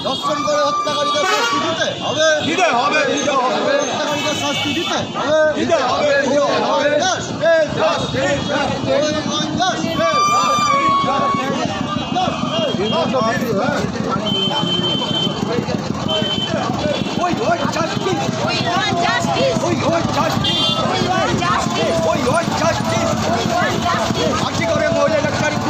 দর্শন করে হত্যাকারীদের শাস্তি দিতে হবে, হত্যাকারীদের শাস্তি দিতে হবে। ওই